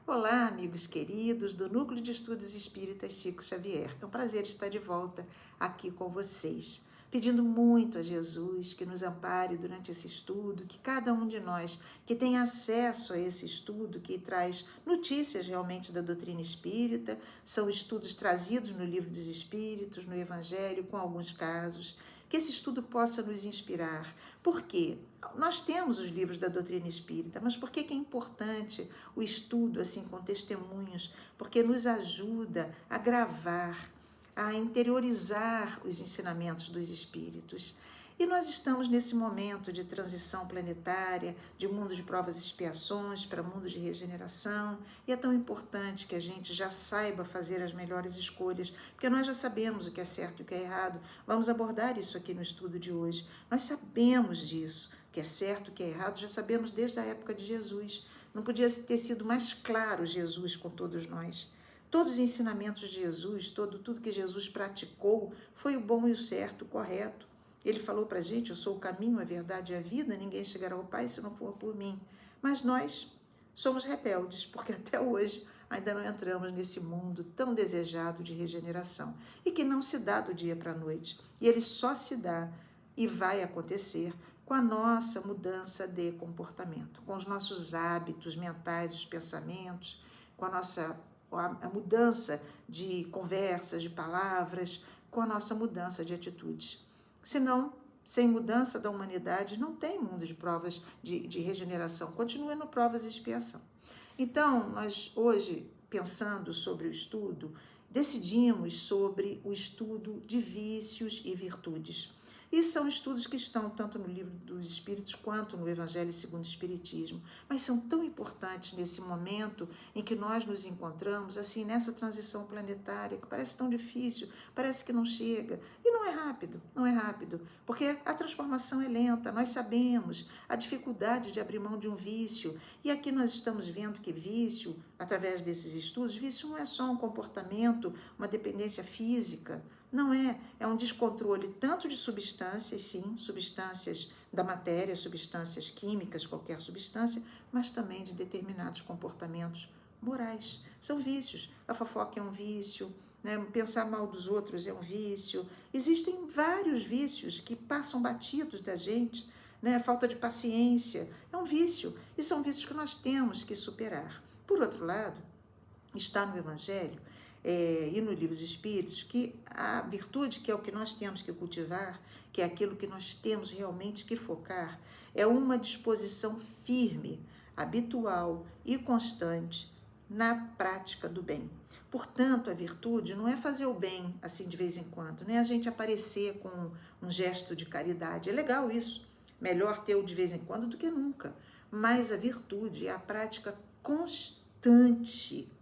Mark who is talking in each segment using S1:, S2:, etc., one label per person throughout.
S1: Olá, amigos queridos do Núcleo de Estudos Espíritas Chico Xavier. É um prazer estar de volta aqui com vocês, pedindo muito a Jesus que nos ampare durante esse estudo, que cada um de nós que tem acesso a esse estudo, que traz notícias realmente da doutrina espírita, são estudos trazidos no Livro dos Espíritos, no Evangelho, com alguns casos, que esse estudo possa nos inspirar. Por quê? Nós temos os livros da doutrina espírita, mas por que é importante o estudo assim com testemunhos? Porque nos ajuda a gravar, a interiorizar os ensinamentos dos espíritos. E nós estamos nesse momento de transição planetária, de mundo de provas e expiações para mundo de regeneração, e é tão importante que a gente já saiba fazer as melhores escolhas, porque nós já sabemos o que é certo e o que é errado. Vamos abordar isso aqui no estudo de hoje. Nós sabemos disso, o que é certo e o que é errado, já sabemos desde a época de Jesus. Não podia ter sido mais claro Jesus com todos nós. Todos os ensinamentos de Jesus, tudo que Jesus praticou, foi o bom e o certo, o correto. Ele falou para a gente, eu sou o caminho, a verdade e a vida, ninguém chegará ao Pai se não for por mim. Mas nós somos rebeldes, porque até hoje ainda não entramos nesse mundo tão desejado de regeneração e que não se dá do dia para a noite. E ele só se dá e vai acontecer com a nossa mudança de comportamento, com os nossos hábitos mentais, os pensamentos, com a mudança de conversas, de palavras, com a nossa mudança de atitudes. Senão, sem mudança da humanidade, não tem mundo de provas de regeneração, continua no provas e expiação. Então, nós hoje, pensando sobre o estudo, decidimos sobre o estudo de vícios e virtudes. E são estudos que estão tanto no Livro dos Espíritos quanto no Evangelho segundo o Espiritismo, mas são tão importantes nesse momento em que nós nos encontramos, assim, nessa transição planetária, que parece tão difícil, parece que não chega, e não é rápido, porque a transformação é lenta, nós sabemos a dificuldade de abrir mão de um vício, e aqui nós estamos vendo que vício, através desses estudos, vício não é só um comportamento, uma dependência física, não é, é um descontrole tanto de substâncias, sim, substâncias da matéria, substâncias químicas, qualquer substância, mas também de determinados comportamentos morais. São vícios. A fofoca é um vício, né? Pensar mal dos outros é um vício. Existem vários vícios que passam batidos da gente, né? Falta de paciência é um vício. E são vícios que nós temos que superar. Por outro lado, está no Evangelho e no Livro dos Espíritos que a virtude, que é o que nós temos que cultivar, que é aquilo que nós temos realmente que focar, é uma disposição firme, habitual e constante na prática do bem. Portanto, a virtude não é fazer o bem assim de vez em quando, não é a gente aparecer com um gesto de caridade. É legal isso, melhor ter o de vez em quando do que nunca. Mas a virtude é a prática constante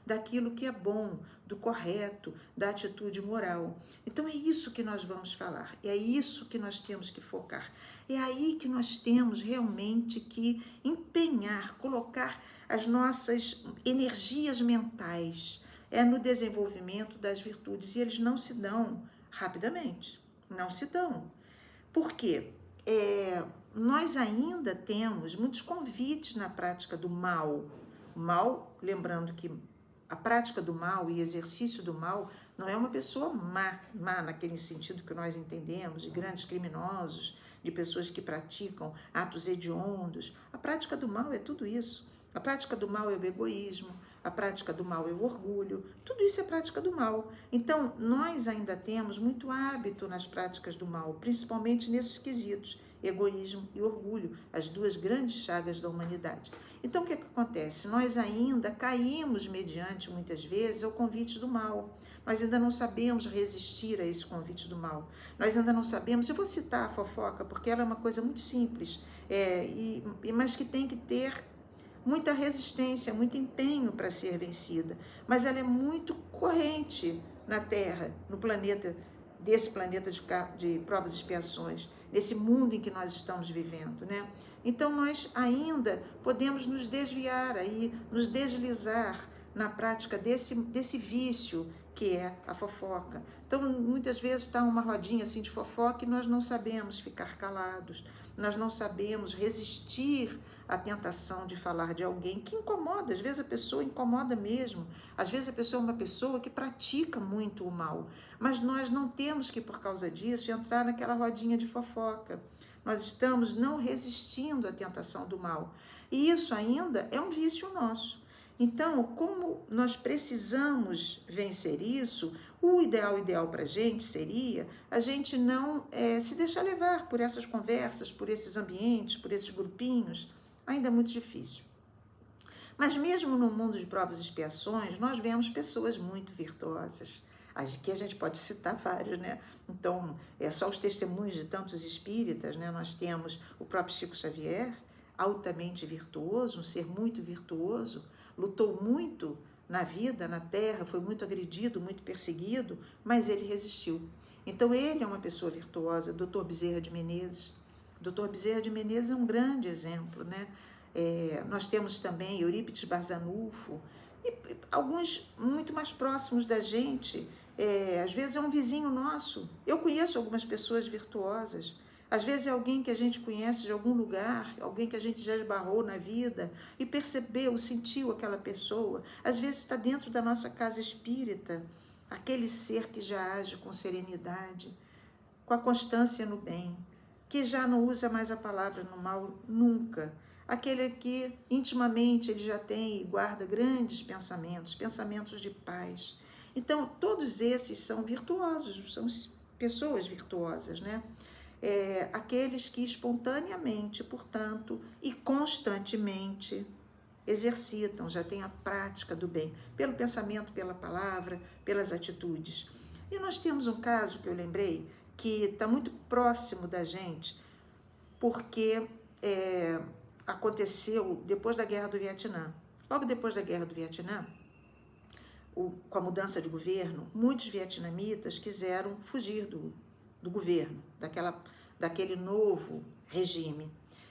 S1: daquilo que é bom, do correto, da atitude moral. Então é isso que nós vamos falar, é isso que nós temos que focar, é aí que nós temos realmente que empenhar, colocar as nossas energias mentais, é no desenvolvimento das virtudes, e eles não se dão rapidamente, não se dão. Por quê? Nós ainda temos muitos convites na prática do mal. Mal, lembrando que a prática do mal e exercício do mal não é uma pessoa má naquele sentido que nós entendemos, de grandes criminosos, de pessoas que praticam atos hediondos. A prática do mal é tudo isso. A prática do mal é o egoísmo, a prática do mal é o orgulho, tudo isso é prática do mal. Então, nós ainda temos muito hábito nas práticas do mal, principalmente nesses quesitos, egoísmo e orgulho, as duas grandes chagas da humanidade. Então, o que acontece? Nós ainda caímos mediante, muitas vezes, ao convite do mal. Nós ainda não sabemos resistir a esse convite do mal. Nós ainda não sabemos, eu vou citar a fofoca, porque ela é uma coisa muito simples, mas que tem que ter muita resistência, muito empenho para ser vencida, mas ela é muito corrente na Terra, no planeta, desse planeta de provas e expiações, nesse mundo em que nós estamos vivendo, né? Então nós ainda podemos nos desviar aí, nos deslizar na prática desse vício que é a fofoca. Então muitas vezes está uma rodinha assim de fofoca e nós não sabemos ficar calados, nós não sabemos resistir à tentação de falar de alguém que incomoda. Às vezes a pessoa incomoda mesmo, às vezes a pessoa é uma pessoa que pratica muito o mal, mas nós não temos que, por causa disso, entrar naquela rodinha de fofoca. Nós estamos não resistindo à tentação do mal. E isso ainda é um vício nosso. Então, como nós precisamos vencer isso, o ideal para a gente seria a gente não se deixar levar por essas conversas, por esses ambientes, por esses grupinhos. Ainda é muito difícil. Mas mesmo no mundo de provas e expiações, nós vemos pessoas muito virtuosas. Aqui a gente pode citar vários, né? Então, é só os testemunhos de tantos espíritas, né? Nós temos o próprio Chico Xavier, altamente virtuoso, um ser muito virtuoso, lutou muito na vida, na terra, foi muito agredido, muito perseguido, mas ele resistiu. Então, ele é uma pessoa virtuosa, Dr. Bezerra de Menezes. Dr. Bezerra de Menezes é um grande exemplo, né? Nós temos também Eurípides Barzanufo, e alguns muito mais próximos da gente, às vezes é um vizinho nosso. Eu conheço algumas pessoas virtuosas, às vezes é alguém que a gente conhece de algum lugar, alguém que a gente já esbarrou na vida e percebeu, sentiu aquela pessoa. Às vezes está dentro da nossa casa espírita, aquele ser que já age com serenidade, com a constância no bem, que já não usa mais a palavra no mal nunca. Aquele que intimamente ele já tem e guarda grandes pensamentos, pensamentos de paz. Então, todos esses são virtuosos, são pessoas virtuosas, né? Aqueles que espontaneamente, portanto, e constantemente exercitam, já têm a prática do bem, pelo pensamento, pela palavra, pelas atitudes. E nós temos um caso que eu lembrei, que está muito próximo da gente, porque aconteceu depois da Guerra do Vietnã. Logo depois da Guerra do Vietnã, com a mudança de governo, muitos vietnamitas quiseram fugir do governo, daquele novo regime.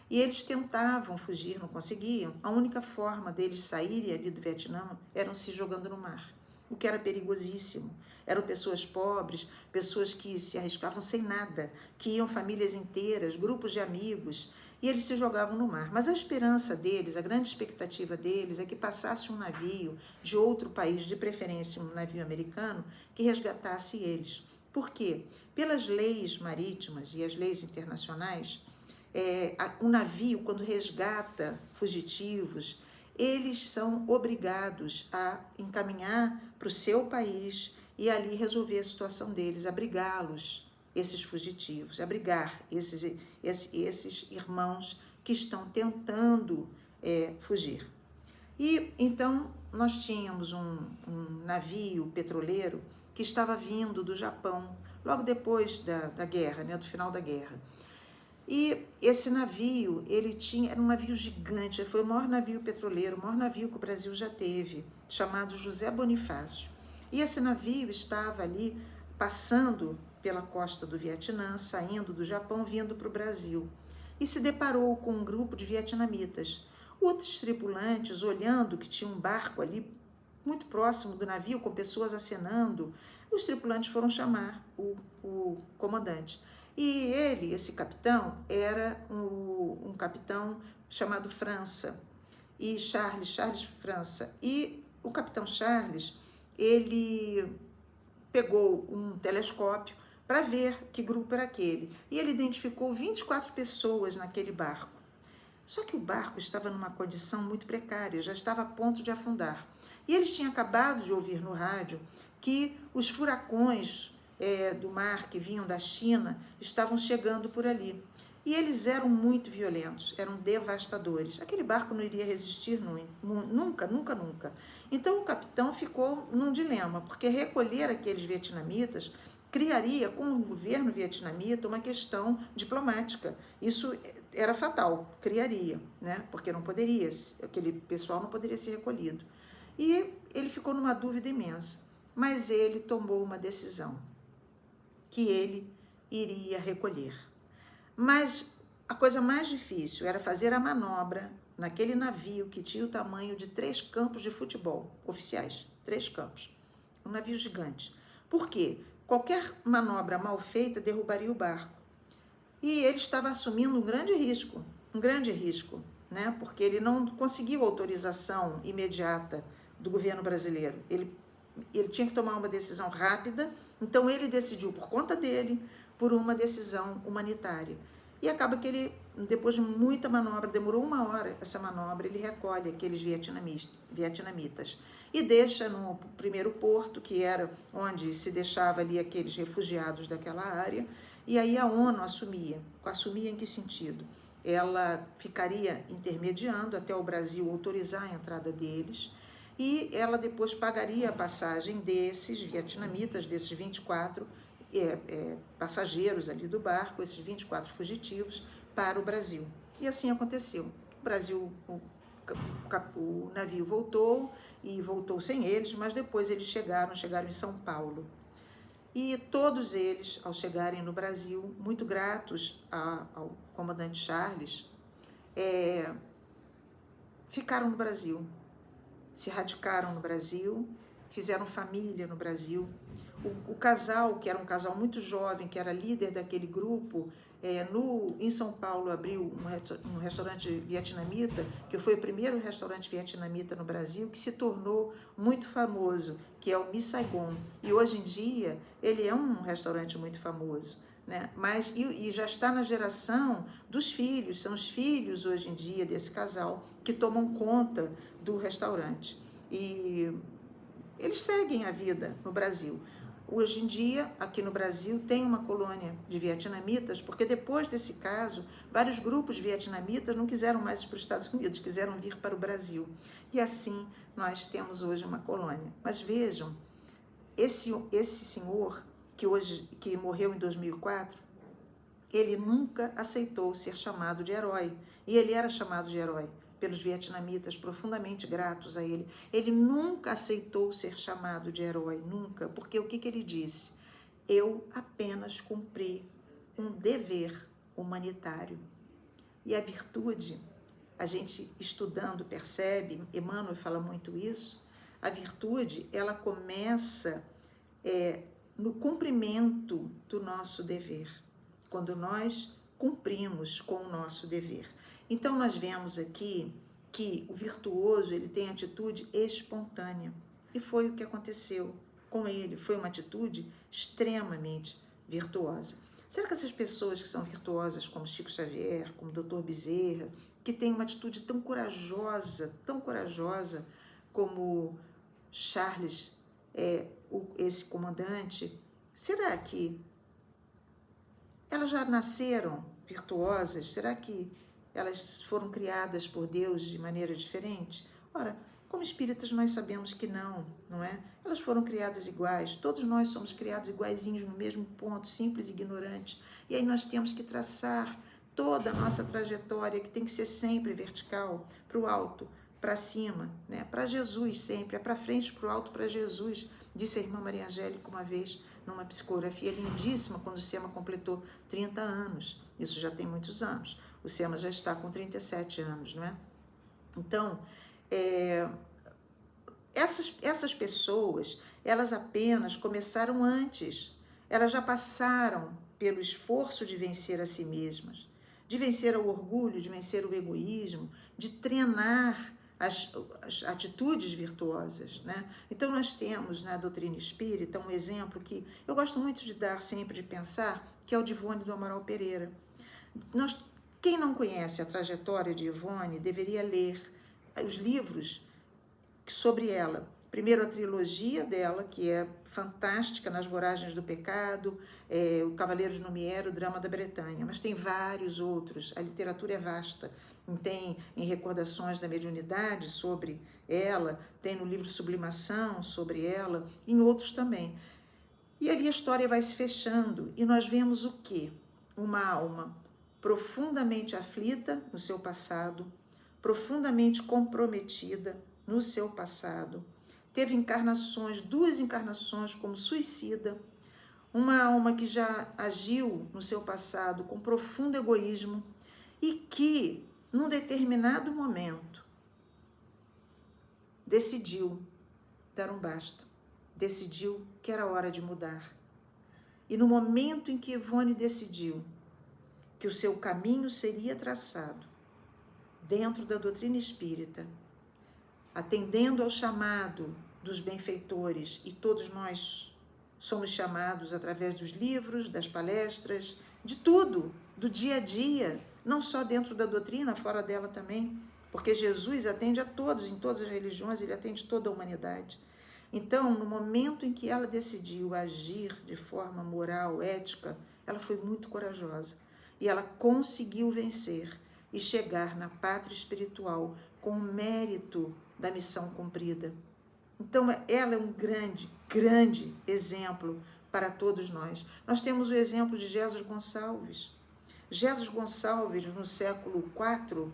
S1: E eles tentavam fugir, não conseguiam. A única forma deles saírem ali do Vietnã era se jogando no mar, o que era perigosíssimo. Eram pessoas pobres, pessoas que se arriscavam sem nada, que iam famílias inteiras, grupos de amigos, e eles se jogavam no mar. Mas a esperança deles, a grande expectativa deles é que passasse um navio de outro país, de preferência um navio americano, que resgatasse eles. Por quê? Pelas leis marítimas e as leis internacionais, o navio, quando resgata fugitivos, eles são obrigados a encaminhar para o seu país e ali resolver a situação deles, abrigá-los, esses fugitivos, abrigar esses irmãos que estão tentando fugir. E então nós tínhamos um navio petroleiro que estava vindo do Japão, logo depois da guerra, né, do final da guerra. E esse navio, era um navio gigante, foi o maior navio petroleiro, o maior navio que o Brasil já teve, chamado José Bonifácio. E esse navio estava ali passando pela costa do Vietnã, saindo do Japão, vindo para o Brasil. E se deparou com um grupo de vietnamitas. Outros tripulantes, olhando que tinha um barco ali muito próximo do navio, com pessoas acenando, os tripulantes foram chamar o comandante. E ele, esse capitão, era um capitão chamado França, e Charles França. E o capitão Charles, ele pegou um telescópio para ver que grupo era aquele. E ele identificou 24 pessoas naquele barco. Só que o barco estava numa condição muito precária, já estava a ponto de afundar. E eles tinham acabado de ouvir no rádio que os furacões do mar que vinham da China estavam chegando por ali. E eles eram muito violentos, eram devastadores. Aquele barco não iria resistir nunca. Então o capitão ficou num dilema, porque recolher aqueles vietnamitas criaria com o governo vietnamita uma questão diplomática. Isso era fatal, criaria, né? Porque não poderia, aquele pessoal não poderia ser recolhido. E ele ficou numa dúvida imensa, mas ele tomou uma decisão, que ele iria recolher. Mas a coisa mais difícil era fazer a manobra naquele navio que tinha o tamanho de 3 campos de futebol oficiais, 3 campos, um navio gigante. Por quê? Qualquer manobra mal feita derrubaria o barco. E ele estava assumindo um grande risco, né? Porque ele não conseguiu autorização imediata do governo brasileiro. Ele tinha que tomar uma decisão rápida, então ele decidiu por conta dele, por uma decisão humanitária. E acaba que ele, depois de muita manobra, demorou 1 hora essa manobra, ele recolhe aqueles vietnamitas e deixa no primeiro porto, que era onde se deixava ali aqueles refugiados daquela área, e aí a ONU assumia em que sentido? Ela ficaria intermediando até o Brasil autorizar a entrada deles, e ela depois pagaria a passagem desses vietnamitas, desses 24 passageiros ali do barco, esses 24 fugitivos, para o Brasil. E assim aconteceu. O Brasil, o navio voltou e voltou sem eles, mas depois eles chegaram em São Paulo. E todos eles, ao chegarem no Brasil, muito gratos ao comandante Charles, ficaram no Brasil, se radicaram no Brasil, fizeram família no Brasil. O casal, que era um casal muito jovem, que era líder daquele grupo, em São Paulo abriu um restaurante vietnamita, que foi o primeiro restaurante vietnamita no Brasil, que se tornou muito famoso, que é o Mi Saigon. E hoje em dia ele é um restaurante muito famoso, né? Mas e já está na geração dos filhos, são os filhos hoje em dia desse casal que tomam conta do restaurante. E eles seguem a vida no Brasil. Hoje em dia, aqui no Brasil, tem uma colônia de vietnamitas, porque depois desse caso, vários grupos vietnamitas não quiseram mais ir para os Estados Unidos, quiseram vir para o Brasil. E assim, nós temos hoje uma colônia. Mas vejam, esse senhor, que morreu em 2004, ele nunca aceitou ser chamado de herói. E ele era chamado de herói pelos vietnamitas, profundamente gratos a ele. Ele nunca aceitou ser chamado de herói, nunca, porque o que ele disse? Eu apenas cumpri um dever humanitário. E a virtude, a gente estudando percebe, Emmanuel fala muito isso, a virtude, ela começa no cumprimento do nosso dever, quando nós cumprimos com o nosso dever. Então, nós vemos aqui que o virtuoso, ele tem atitude espontânea. E foi o que aconteceu com ele. Foi uma atitude extremamente virtuosa. Será que essas pessoas que são virtuosas, como Chico Xavier, como Dr. Bezerra, que têm uma atitude tão corajosa como Charles, esse comandante, será que elas já nasceram virtuosas? Será que elas foram criadas por Deus de maneira diferente? Ora, como espíritas nós sabemos que não é? Elas foram criadas iguais, todos nós somos criados iguaizinhos no mesmo ponto, simples e ignorante. E aí nós temos que traçar toda a nossa trajetória, que tem que ser sempre vertical, para o alto, para cima, né? Para Jesus sempre, para frente, para o alto, para Jesus, disse a irmã Maria Angélica uma vez, numa psicografia lindíssima, quando o SEMA completou 30 anos. Isso já tem muitos anos. O SEMA já está com 37 anos, não é? Então, essas pessoas, elas apenas começaram antes. Elas já passaram pelo esforço de vencer a si mesmas, de vencer o orgulho, de vencer o egoísmo, de treinar as atitudes virtuosas, né? Então, nós temos na doutrina espírita um exemplo que eu gosto muito de dar, sempre de pensar, que é o de Ivone do Amaral Pereira. Quem não conhece a trajetória de Ivone deveria ler os livros sobre ela. Primeiro, a trilogia dela, que é fantástica, Nas Voragens do Pecado, O Cavaleiro de Lumière, O Drama da Bretanha, mas tem vários outros, a literatura é vasta. Tem em Recordações da Mediunidade sobre ela, tem no livro Sublimação sobre ela, em outros também. E ali a história vai se fechando e nós vemos o quê? Uma alma profundamente aflita no seu passado, profundamente comprometida no seu passado, teve duas encarnações como suicida, uma alma que já agiu no seu passado com profundo egoísmo e que, num determinado momento, decidiu dar um basta, decidiu que era hora de mudar. E no momento em que Ivone decidiu que o seu caminho seria traçado dentro da doutrina espírita, atendendo ao chamado dos benfeitores, e todos nós somos chamados através dos livros, das palestras, de tudo, do dia a dia, não só dentro da doutrina, fora dela também, porque Jesus atende a todos, em todas as religiões, ele atende toda a humanidade. Então, no momento em que ela decidiu agir de forma moral, ética, ela foi muito corajosa. E ela conseguiu vencer e chegar na pátria espiritual com o mérito da missão cumprida. Então, ela é um grande, grande exemplo para todos nós. Nós temos o exemplo de Jesus Gonçalves. Jesus Gonçalves, no século IV,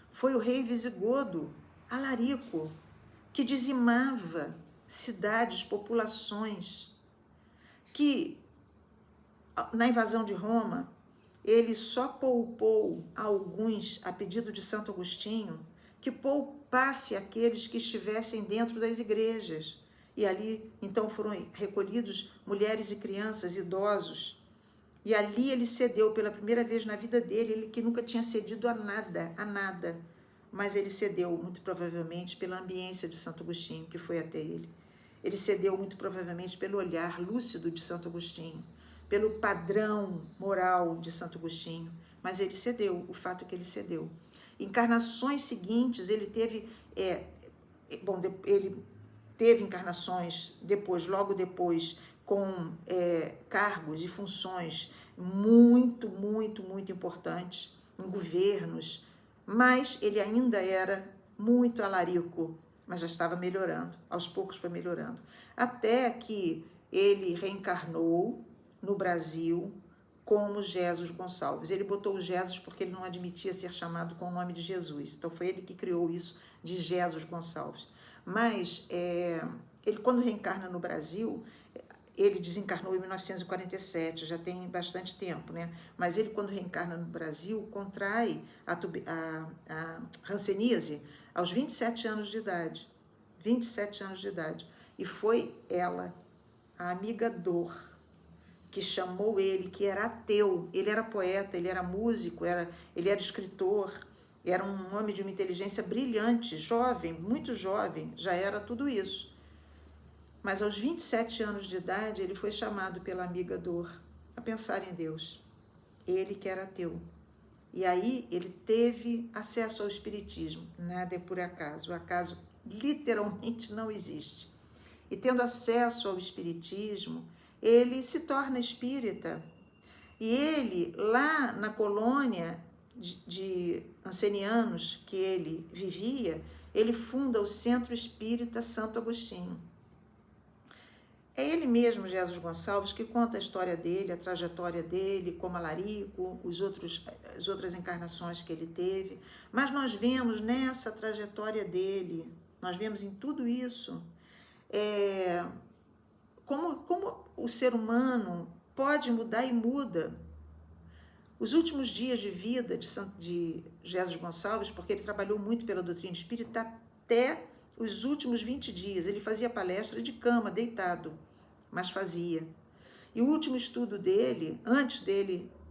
S1: foi o rei visigodo, Alarico, que dizimava cidades, populações, que na invasão de Roma, ele só poupou alguns, a pedido de Santo Agostinho, que poupasse aqueles que estivessem dentro das igrejas. E ali, então, foram recolhidos mulheres e crianças, idosos. E ali ele cedeu pela primeira vez na vida dele, ele que nunca tinha cedido a nada. Mas ele cedeu, muito provavelmente, pela ambiência de Santo Agostinho, que foi até ele. Ele cedeu, muito provavelmente, pelo olhar lúcido de Santo Agostinho, pelo padrão moral de Santo Agostinho. Mas ele cedeu, o fato é que ele cedeu. Encarnações seguintes, ele teve... ele teve encarnações depois, logo depois, com cargos e funções muito, muito, muito importantes em governos, mas ele ainda era muito alarico, mas já estava melhorando, aos poucos foi melhorando, até que ele reencarnou no Brasil como Jesus Gonçalves. Ele botou o Jesus porque ele não admitia ser chamado com o nome de Jesus, então foi ele que criou isso de Jesus Gonçalves. Mas ele, quando reencarna no Brasil, ele desencarnou em 1947, já tem bastante tempo, né? Mas ele, quando reencarna no Brasil, contrai a hanseníase aos 27 anos de idade. 27 anos de idade. E foi ela, a amiga Dor, que chamou ele, que era ateu. Ele era poeta, ele era músico, ele era escritor, era um homem de uma inteligência brilhante, jovem, muito jovem, já era tudo isso. Mas aos 27 anos de idade, ele foi chamado pela amiga Dor a pensar em Deus. Ele que era ateu. E aí ele teve acesso ao espiritismo. Nada é por acaso. O acaso literalmente não existe. E tendo acesso ao espiritismo, ele se torna espírita. E ele, lá na colônia de ancenianos que ele vivia, ele funda o Centro Espírita Santo Agostinho. É ele mesmo, Jesus Gonçalves, que conta a história dele, a trajetória dele, como alarico, as outras encarnações que ele teve. Mas nós vemos nessa trajetória dele, nós vemos em tudo isso, como o ser humano pode mudar e muda. Os últimos dias de vida de Jesus Gonçalves, porque ele trabalhou muito pela doutrina espírita até os últimos 20 dias. Ele fazia palestra de cama, deitado, mas fazia. E o último estudo dele,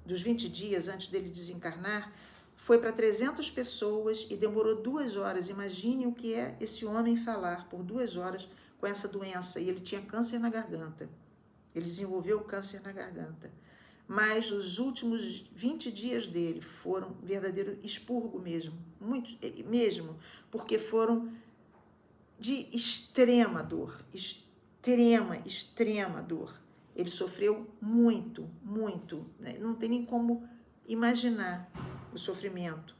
S1: dos 20 dias antes dele desencarnar, foi para 300 pessoas e demorou 2 horas. Imagine o que é esse homem falar por 2 horas com essa doença. E ele tinha câncer na garganta. Ele desenvolveu câncer na garganta. Mas os últimos 20 dias dele foram verdadeiro expurgo mesmo, muito mesmo, porque foram de extrema dor, extrema dor. Ele sofreu muito, muito, né? Não tem nem como imaginar o sofrimento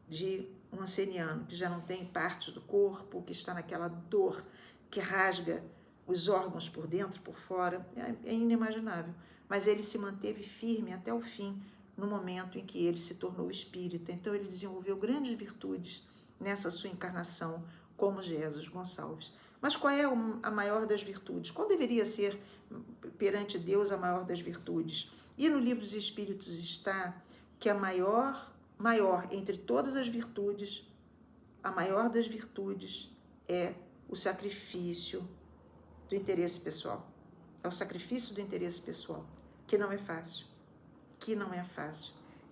S1: de um anceniano que já não tem partes do corpo, que está naquela dor que rasga os órgãos por dentro, por fora, é inimaginável. Mas ele se manteve firme até o fim, no momento em que ele se tornou espírita. Então ele desenvolveu grandes virtudes nessa sua encarnação como Jesus Gonçalves. Mas qual é a maior das virtudes? Qual deveria ser perante Deus a maior das virtudes? E no Livro dos Espíritos está que a maior entre todas as virtudes, a maior das virtudes é o sacrifício do interesse pessoal. É o sacrifício do interesse pessoal, que não é fácil.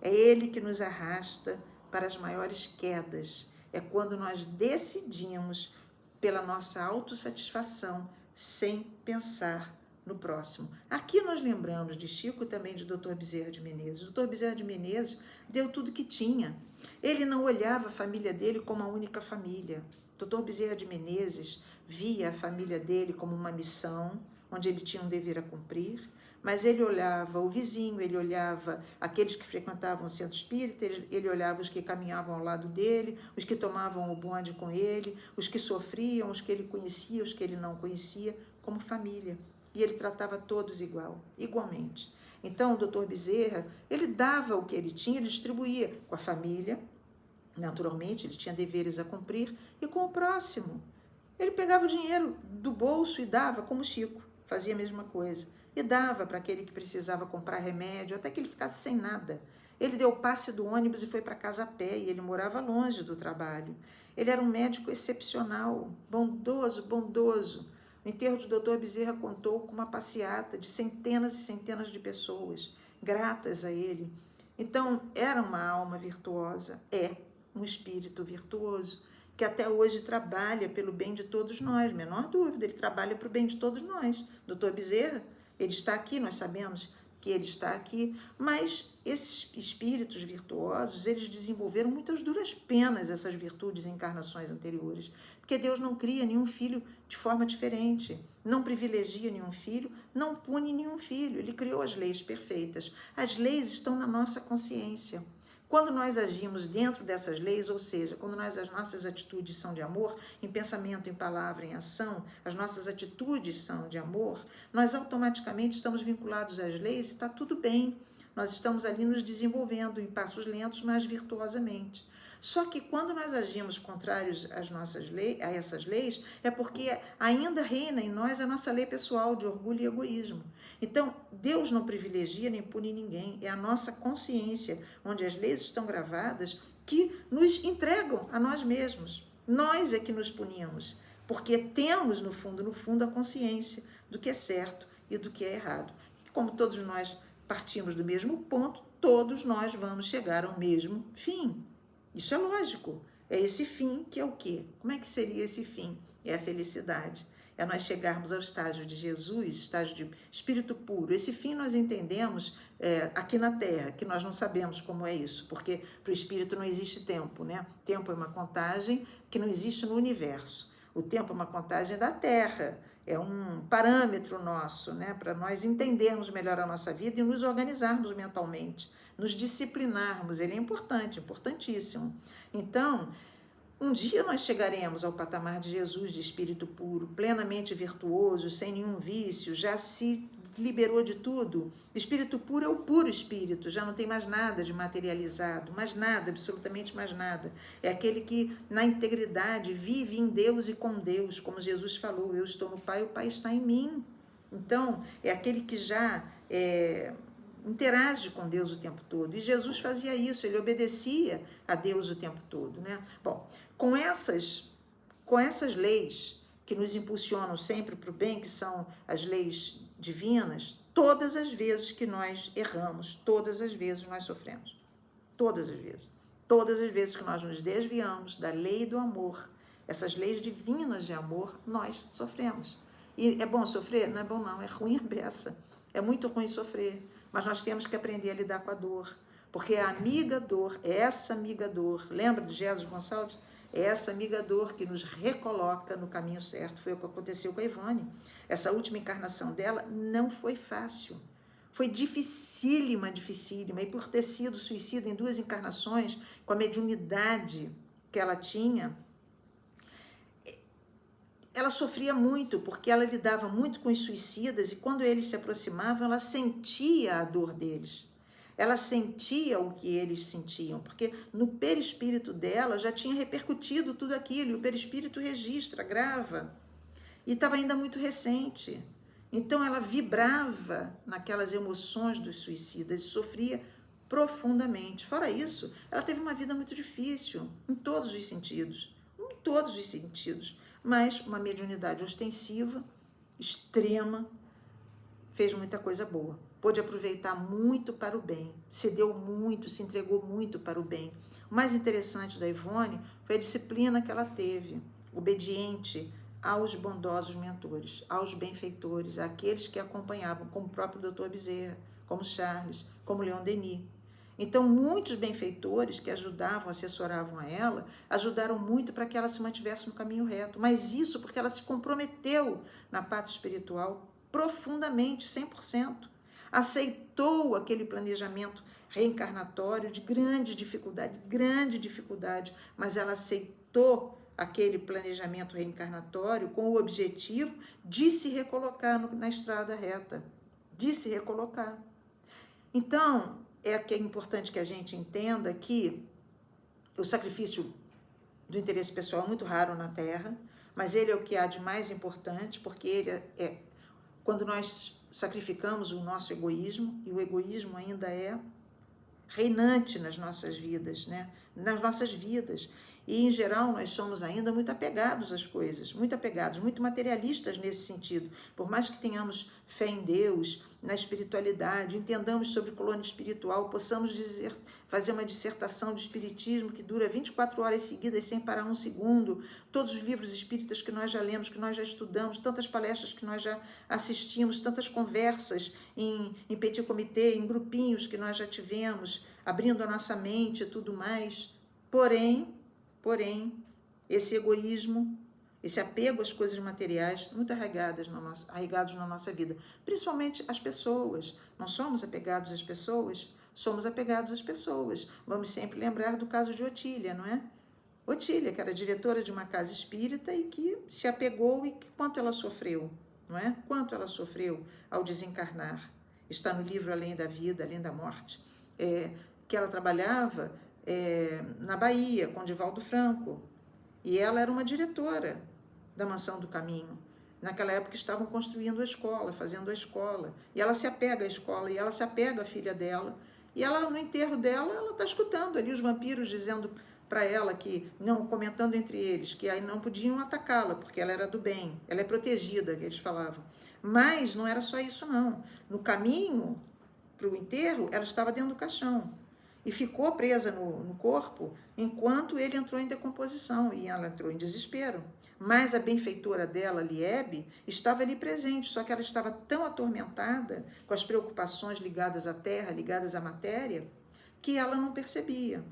S1: É ele que nos arrasta para as maiores quedas. É quando nós decidimos pela nossa autossatisfação, sem pensar no próximo. Aqui nós lembramos de Chico e também de Dr. Bezerra de Menezes. O Dr. Bezerra de Menezes deu tudo que tinha. Ele não olhava a família dele como a única família. Dr. Bezerra de Menezes via a família dele como uma missão, onde ele tinha um dever a cumprir, mas ele olhava o vizinho, ele olhava aqueles que frequentavam o centro espírita, ele olhava os que caminhavam ao lado dele, os que tomavam o bonde com ele, os que sofriam, os que ele conhecia, os que ele não conhecia, como família. E ele tratava todos igualmente. Então, o doutor Bezerra, ele dava o que ele tinha, ele distribuía com a família, naturalmente, ele tinha deveres a cumprir, e com o próximo. Ele pegava o dinheiro do bolso e dava, como Chico, fazia a mesma coisa. E dava para aquele que precisava comprar remédio, até que ele ficasse sem nada. Ele deu o passe do ônibus e foi para casa a pé, e ele morava longe do trabalho. Ele era um médico excepcional, bondoso. O enterro do Dr. Bezerra contou com uma passeata de centenas e centenas de pessoas, gratas a ele. Então, era uma alma virtuosa, é um espírito virtuoso, que até hoje trabalha pelo bem de todos nós, menor dúvida, ele trabalha para o bem de todos nós. Dr. Bezerra, ele está aqui, nós sabemos que ele está aqui, mas esses espíritos virtuosos, eles desenvolveram muitas duras penas essas virtudes em encarnações anteriores, porque Deus não cria nenhum filho de forma diferente, não privilegia nenhum filho, não pune nenhum filho, ele criou as leis perfeitas. As leis estão na nossa consciência. Quando nós agimos dentro dessas leis, ou seja, quando as nossas atitudes são de amor, em pensamento, em palavra, em ação, as nossas atitudes são de amor, nós automaticamente estamos vinculados às leis e está tudo bem. Nós estamos ali nos desenvolvendo em passos lentos, mas virtuosamente. Só que quando nós agimos contrários a essas leis, é porque ainda reina em nós a nossa lei pessoal de orgulho e egoísmo. Então, Deus não privilegia nem pune ninguém, é a nossa consciência, onde as leis estão gravadas, que nos entregam a nós mesmos. Nós é que nos punimos, porque temos, no fundo, a consciência do que é certo e do que é errado. E como todos nós partimos do mesmo ponto, todos nós vamos chegar ao mesmo fim. Isso é lógico. É esse fim que é o quê? Como é que seria esse fim? É a felicidade. É nós chegarmos ao estágio de Jesus, estágio de espírito puro. Esse fim nós entendemos aqui na Terra, que nós não sabemos como é isso, porque para o espírito não existe tempo, né? Tempo é uma contagem que não existe no universo. O tempo é uma contagem da Terra, é um parâmetro nosso, né? Para nós entendermos melhor a nossa vida e nos organizarmos mentalmente, nos disciplinarmos. Ele é importante, importantíssimo. Então, um dia nós chegaremos ao patamar de Jesus, de espírito puro, plenamente virtuoso, sem nenhum vício, já se liberou de tudo. Espírito puro é o puro espírito, já não tem mais nada de materializado, mais nada, absolutamente mais nada. É aquele que, na integridade, vive em Deus e com Deus, como Jesus falou, eu estou no Pai, o Pai está em mim. Então, é aquele que já interage com Deus o tempo todo. E Jesus fazia isso, ele obedecia a Deus o tempo todo, né? Bom, com essas leis que nos impulsionam sempre para o bem, que são as leis divinas, todas as vezes que nós erramos, todas as vezes nós sofremos. Todas as vezes. Todas as vezes que nós nos desviamos da lei do amor, essas leis divinas de amor, nós sofremos. E é bom sofrer? Não é bom não, é ruim a beça. É muito ruim sofrer, mas nós temos que aprender a lidar com a dor, porque a amiga dor, essa amiga dor, lembra de Jesus Gonçalves? É essa amiga dor que nos recoloca no caminho certo. Foi o que aconteceu com a Ivone. Essa última encarnação dela não foi fácil. Foi dificílima, e por ter sido suicida em 2 encarnações, com a mediunidade que ela tinha, ela sofria muito, porque ela lidava muito com os suicidas, e quando eles se aproximavam, ela sentia a dor deles. Ela sentia o que eles sentiam, porque no perispírito dela já tinha repercutido tudo aquilo, e o perispírito registra, grava, e estava ainda muito recente. Então ela vibrava naquelas emoções dos suicidas e sofria profundamente. Fora isso, ela teve uma vida muito difícil, em todos os sentidos, mas uma mediunidade ostensiva, extrema, fez muita coisa boa. pôde aproveitar muito para o bem, se deu muito, se entregou muito para o bem. O mais interessante da Ivone foi a disciplina que ela teve, obediente aos bondosos mentores, aos benfeitores, àqueles que acompanhavam, como o próprio Dr. Bezerra, como Charles, como Leon Denis. Então, muitos benfeitores que ajudavam, assessoravam a ela, ajudaram muito para que ela se mantivesse no caminho reto. Mas isso porque ela se comprometeu na parte espiritual profundamente, 100%. Aceitou aquele planejamento reencarnatório de grande dificuldade, mas ela aceitou aquele planejamento reencarnatório com o objetivo de se recolocar na estrada reta, de se recolocar. Então, que é importante que a gente entenda que o sacrifício do interesse pessoal é muito raro na Terra, mas ele é o que há de mais importante, porque ele é quando nós sacrificamos o nosso egoísmo, e o egoísmo ainda é reinante nas nossas vidas, né? Nas nossas vidas. E, em geral, nós somos ainda muito apegados às coisas, muito apegados, muito materialistas nesse sentido. Por mais que tenhamos fé em Deus, na espiritualidade, entendamos sobre colônia espiritual, possamos fazer uma dissertação de espiritismo que dura 24 horas seguidas sem parar um segundo, todos os livros espíritas que nós já lemos, que nós já estudamos, tantas palestras que nós já assistimos, tantas conversas em petit comité, em grupinhos que nós já tivemos, abrindo a nossa mente e tudo mais. Porém, esse egoísmo, esse apego às coisas materiais, muito arraigados na nossa vida, principalmente as pessoas. Não somos apegados às pessoas? Somos apegados às pessoas. Vamos sempre lembrar do caso de Otília, não é? Otília, que era diretora de uma casa espírita e que se apegou e quanto ela sofreu, não é? Quanto ela sofreu ao desencarnar. Está no livro Além da Vida, Além da Morte, que ela trabalhava na Bahia, com Divaldo Franco, e ela era uma diretora da Mansão do Caminho. Naquela época estavam construindo a escola, fazendo a escola, e ela se apega à escola, e ela se apega à filha dela, e ela, no enterro dela, ela está escutando ali os vampiros dizendo para ela que, não, comentando entre eles, que aí não podiam atacá-la, porque ela era do bem, ela é protegida, que eles falavam. Mas não era só isso, não. No caminho para o enterro, ela estava dentro do caixão e ficou presa no corpo enquanto ele entrou em decomposição, e ela entrou em desespero. Mas a benfeitora dela, Liebe, estava ali presente, só que ela estava tão atormentada com as preocupações ligadas à terra, ligadas à matéria, que ela não percebia.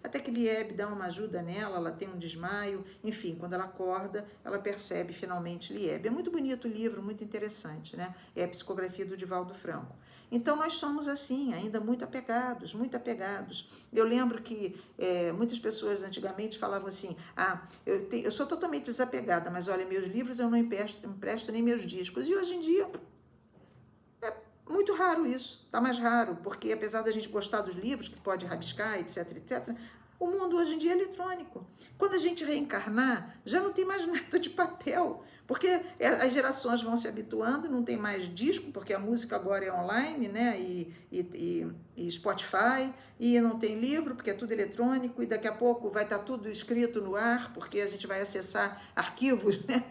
S1: Até que Liebe dá uma ajuda nela, ela tem um desmaio, enfim, quando ela acorda, ela percebe finalmente Liebe. É muito bonito o livro, muito interessante, né? É a psicografia do Divaldo Franco. Então, nós somos assim, ainda muito apegados, muito apegados. Eu lembro que muitas pessoas antigamente falavam assim, eu sou totalmente desapegada, mas olha, meus livros eu não empresto nem meus discos. E hoje em dia, é muito raro isso, tá mais raro, porque apesar da gente gostar dos livros, que pode rabiscar, etc, o mundo hoje em dia é eletrônico. Quando a gente reencarnar, já não tem mais nada de papel, porque as gerações vão se habituando, não tem mais disco, porque a música agora é online, né? E Spotify, e não tem livro, porque é tudo eletrônico, e daqui a pouco vai estar tudo escrito no ar, porque a gente vai acessar arquivos, né?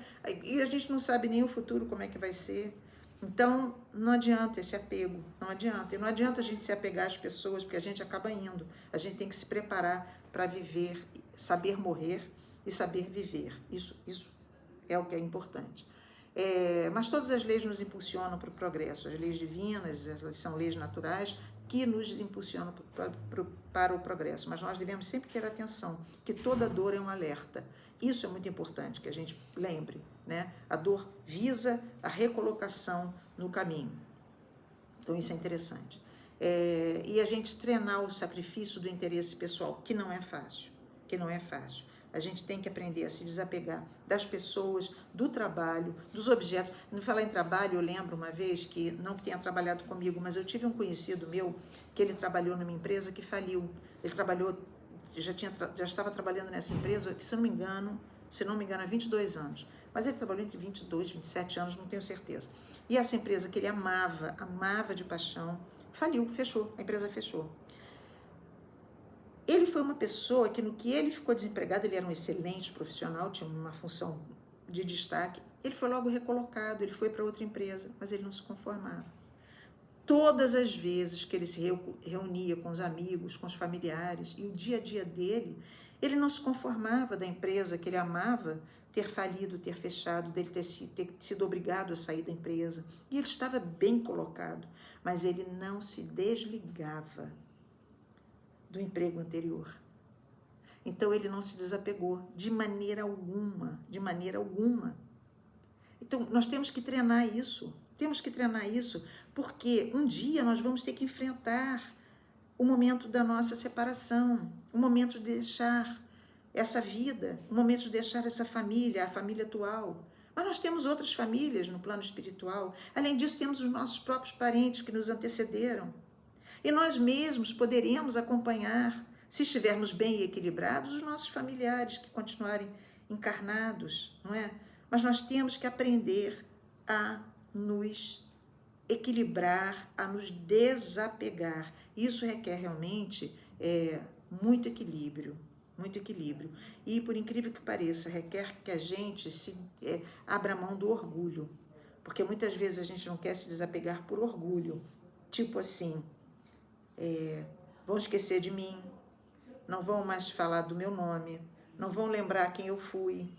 S1: E a gente não sabe nem o futuro como é que vai ser. Então, não adianta esse apego, não adianta. E não adianta a gente se apegar às pessoas, porque a gente acaba indo. A gente tem que se preparar para viver, saber morrer e saber viver. Isso é o que é importante. Mas todas as leis nos impulsionam para o progresso. As leis divinas, elas são leis naturais que nos impulsionam para o progresso. Mas nós devemos sempre ter atenção, que toda dor é um alerta. Isso é muito importante que a gente lembre, né? A dor visa a recolocação no caminho. Então, isso é interessante. E a gente treinar o sacrifício do interesse pessoal, que não é fácil, A gente tem que aprender a se desapegar das pessoas, do trabalho, dos objetos. No falar em trabalho, eu lembro uma vez que, não que tenha trabalhado comigo, mas eu tive um conhecido meu que ele trabalhou numa empresa que faliu. Ele trabalhou, já estava trabalhando nessa empresa, que se não me engano, há 22 anos. Mas ele trabalhou entre 22 e 27 anos, não tenho certeza. E essa empresa que ele amava de paixão, faliu, fechou, a empresa fechou. Ele foi uma pessoa que, no que ele ficou desempregado, ele era um excelente profissional, tinha uma função de destaque, ele foi logo recolocado, ele foi para outra empresa, mas ele não se conformava. Todas as vezes que ele se reunia com os amigos, com os familiares, e o dia a dia dele, ele não se conformava da empresa que ele amava ter falido, ter fechado, dele ter sido obrigado a sair da empresa. E ele estava bem colocado, mas ele não se desligava do emprego anterior. Então ele não se desapegou de maneira alguma, de maneira alguma. Então nós temos que treinar isso. Temos que treinar isso, porque um dia nós vamos ter que enfrentar o momento da nossa separação, o momento de deixar essa vida, o momento de deixar essa família, a família atual. Mas nós temos outras famílias no plano espiritual. Além disso, temos os nossos próprios parentes que nos antecederam. E nós mesmos poderemos acompanhar, se estivermos bem equilibrados, os nossos familiares que continuarem encarnados, não é? Mas nós temos que aprender a nos equilibrar, a nos desapegar. Isso requer realmente muito equilíbrio, muito equilíbrio. E, por incrível que pareça, requer que a gente abra mão do orgulho, porque muitas vezes a gente não quer se desapegar por orgulho, tipo assim, vão esquecer de mim, não vão mais falar do meu nome, não vão lembrar quem eu fui.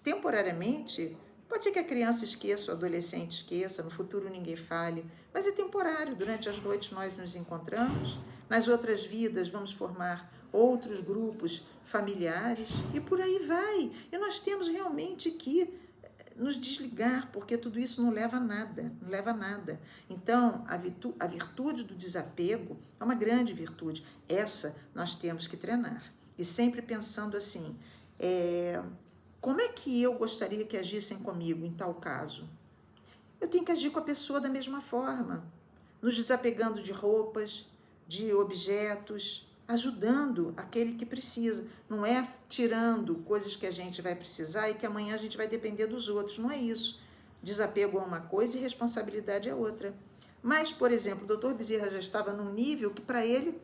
S1: Temporariamente, pode ser que a criança esqueça, o adolescente esqueça, no futuro ninguém fale, mas é temporário. Durante as noites nós nos encontramos, nas outras vidas vamos formar outros grupos familiares e por aí vai. E nós temos realmente que nos desligar, porque tudo isso não leva a nada, não leva a nada. Então, a virtude do desapego é uma grande virtude. Essa nós temos que treinar. E sempre pensando assim, como é que eu gostaria que agissem comigo em tal caso? Eu tenho que agir com a pessoa da mesma forma, nos desapegando de roupas, de objetos, ajudando aquele que precisa. Não é tirando coisas que a gente vai precisar e que amanhã a gente vai depender dos outros. Não é isso. Desapego é uma coisa e responsabilidade é outra. Mas, por exemplo, o Dr. Bezerra já estava num nível que para ele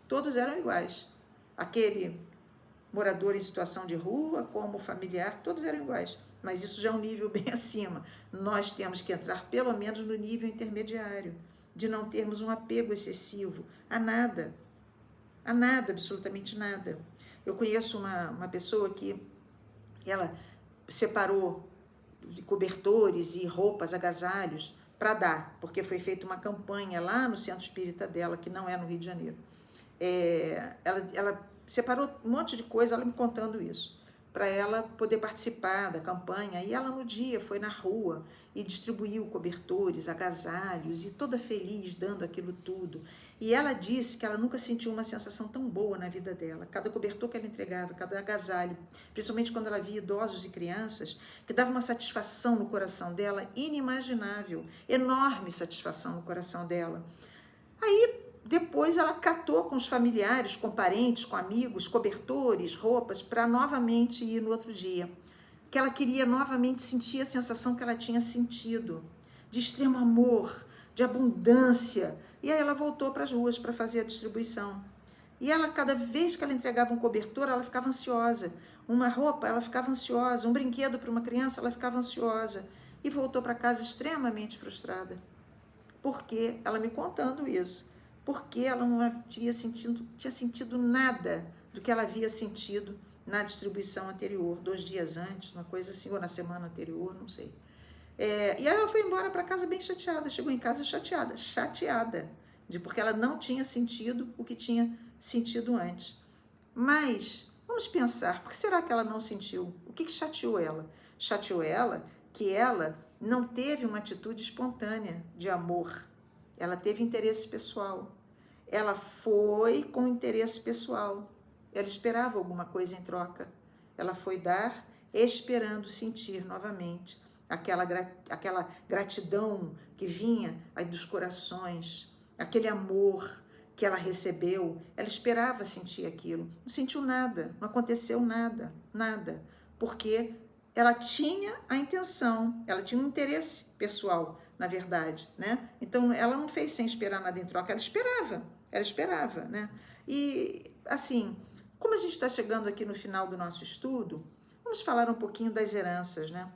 S1: todos eram iguais. Aquele morador em situação de rua, como familiar, todos eram iguais. Mas isso já é um nível bem acima. Nós temos que entrar pelo menos no nível intermediário, de não termos um apego excessivo a nada, absolutamente nada. Eu conheço uma pessoa que ela separou de cobertores e roupas, agasalhos, para dar, porque foi feita uma campanha lá no centro espírita dela, que não é no Rio de Janeiro. Ela separou um monte de coisa, ela me contando isso, para ela poder participar da campanha. E ela no dia foi na rua e distribuiu cobertores, agasalhos, e toda feliz dando aquilo tudo. E ela disse que ela nunca sentiu uma sensação tão boa na vida dela. Cada cobertor que ela entregava, cada agasalho, principalmente quando ela via idosos e crianças, que dava uma satisfação no coração dela inimaginável, enorme satisfação no coração dela. Aí depois ela catou com os familiares, com parentes, com amigos, cobertores, roupas, para novamente ir no outro dia. Que ela queria novamente sentir a sensação que ela tinha sentido, de extremo amor, de abundância. E aí ela voltou para as ruas para fazer a distribuição. E ela, cada vez que ela entregava um cobertor, ela ficava ansiosa. Uma roupa, ela ficava ansiosa. Um brinquedo para uma criança, ela ficava ansiosa. E voltou para casa extremamente frustrada. Porque ela me contando isso. Porque ela não tinha sentido nada do que ela havia sentido na distribuição anterior, 2 dias antes, uma coisa assim, ou na semana anterior, não sei. E aí ela foi embora para casa bem chateada, chegou em casa chateada, porque ela não tinha sentido o que tinha sentido antes. Mas, vamos pensar, por que será que ela não sentiu? O que chateou ela? Chateou ela que ela não teve uma atitude espontânea de amor. Ela teve interesse pessoal. Ela foi com interesse pessoal. Ela esperava alguma coisa em troca. Ela foi dar esperando sentir novamente aquela gratidão que vinha aí dos corações, aquele amor que ela recebeu. Ela esperava sentir aquilo. Não sentiu nada, não aconteceu nada, porque ela tinha a intenção, ela tinha um interesse pessoal, na verdade, né? Então, ela não fez sem esperar nada em troca, ela esperava, né? E, assim, como a gente está chegando aqui no final do nosso estudo, vamos falar um pouquinho das heranças, né?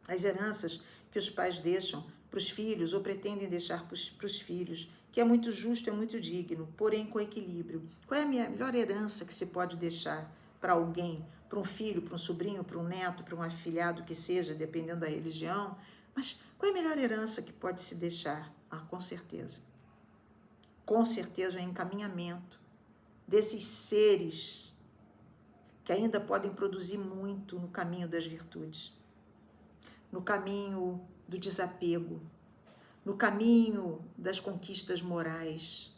S1: As heranças que os pais deixam para os filhos ou pretendem deixar para os filhos, que é muito justo, é muito digno, porém com equilíbrio. Qual é a melhor herança que se pode deixar para alguém, para um filho, para um sobrinho, para um neto, para um afilhado que seja, dependendo da religião? Mas qual é a melhor herança que pode se deixar? Ah, com certeza. Com certeza o encaminhamento desses seres que ainda podem produzir muito no caminho das virtudes, no caminho do desapego, no caminho das conquistas morais.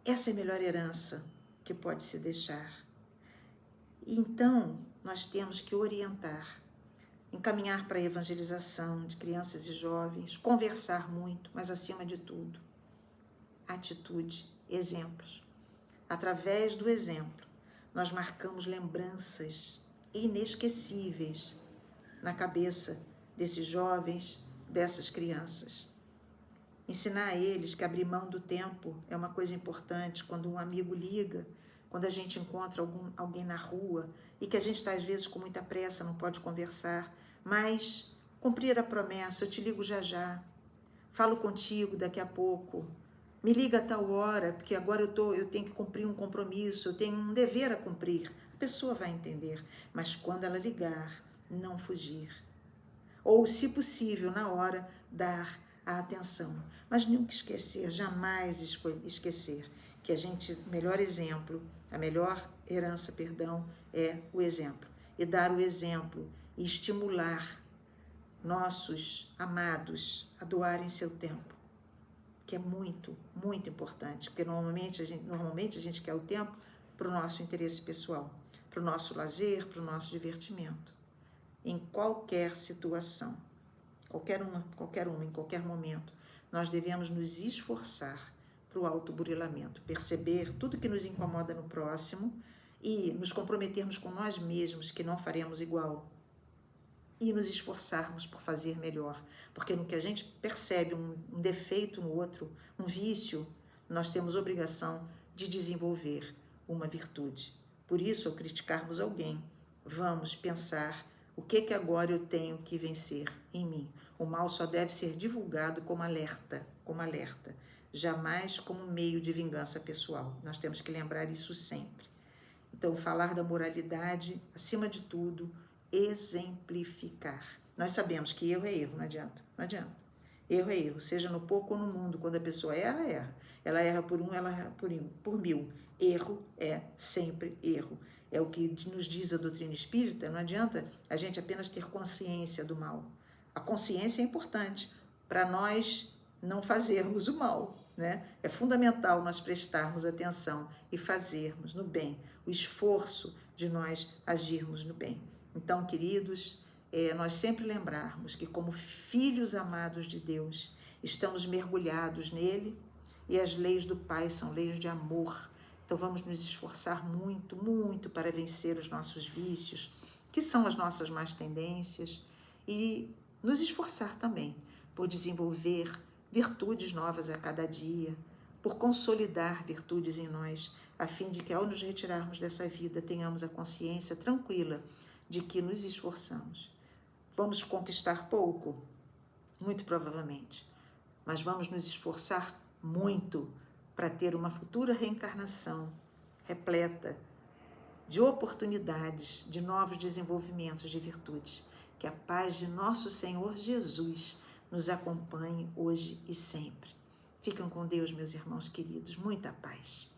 S1: Essa é a melhor herança que pode se deixar. E então, nós temos que orientar, encaminhar para a evangelização de crianças e jovens, conversar muito, mas acima de tudo, atitude, exemplos. Através do exemplo, nós marcamos lembranças inesquecíveis na cabeça desses jovens, dessas crianças. Ensinar a eles que abrir mão do tempo é uma coisa importante. Quando um amigo liga, quando a gente encontra alguém na rua e que a gente está às vezes com muita pressa, não pode conversar, mas cumprir a promessa, eu te ligo já já, falo contigo daqui a pouco, me liga a tal hora, porque agora eu tenho que cumprir um compromisso, eu tenho um dever a cumprir. A pessoa vai entender, mas quando ela ligar, não fugir. Ou, se possível, na hora, dar a atenção. Mas nunca esquecer, jamais esquecer, que melhor exemplo, a melhor herança, perdão, é o exemplo. E dar o exemplo e estimular nossos amados a doarem seu tempo, que é muito, muito importante, porque normalmente a gente quer o tempo para o nosso interesse pessoal, para o nosso lazer, para o nosso divertimento. Em qualquer situação, qualquer uma, em qualquer momento, nós devemos nos esforçar para o autoburilamento, perceber tudo que nos incomoda no próximo e nos comprometermos com nós mesmos que não faremos igual e nos esforçarmos por fazer melhor, porque no que a gente percebe um defeito no outro, um vício, nós temos obrigação de desenvolver uma virtude. Por isso, ao criticarmos alguém, vamos pensar: o que agora eu tenho que vencer em mim? O mal só deve ser divulgado como alerta, jamais como meio de vingança pessoal. Nós temos que lembrar isso sempre. Então, falar da moralidade, acima de tudo, exemplificar. Nós sabemos que erro é erro, não adianta. Erro é erro, seja no pouco ou no mundo. Quando a pessoa erra, erra. Ela erra por um, ela erra por mil. Erro é sempre erro. É o que nos diz a doutrina espírita. Não adianta a gente apenas ter consciência do mal. A consciência é importante para nós não fazermos o mal, né? É fundamental nós prestarmos atenção e fazermos no bem, o esforço de nós agirmos no bem. Então, queridos, nós sempre lembrarmos que, como filhos amados de Deus, estamos mergulhados nele e as leis do Pai são leis de amor. Então, vamos nos esforçar muito, muito para vencer os nossos vícios, que são as nossas más tendências, e nos esforçar também por desenvolver virtudes novas a cada dia, por consolidar virtudes em nós, a fim de que, ao nos retirarmos dessa vida, tenhamos a consciência tranquila de que nos esforçamos. Vamos conquistar pouco? Muito provavelmente. Mas vamos nos esforçar muito para ter uma futura reencarnação repleta de oportunidades, de novos desenvolvimentos de virtudes. Que a paz de nosso Senhor Jesus nos acompanhe hoje e sempre. Fiquem com Deus, meus irmãos queridos. Muita paz.